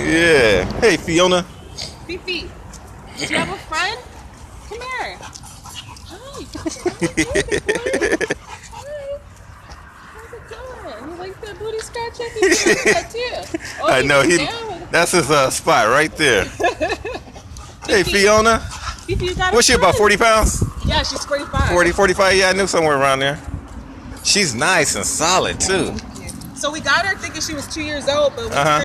Yeah. Hey, Fiona. Fifi, do you have a friend? Come here. Hi. Hi. How's it going? You like that booty scratching? You can do that too. Oh, I you know get he. down with That's his spot right there. Hey, Fifi. Fiona. Fifi, you got a What's she, friend? about 40 pounds? Yeah, she's 45. 40, 45? Yeah, I knew somewhere around there. She's nice and solid too. So we got her thinking she was 2 years old, but we Uh-huh.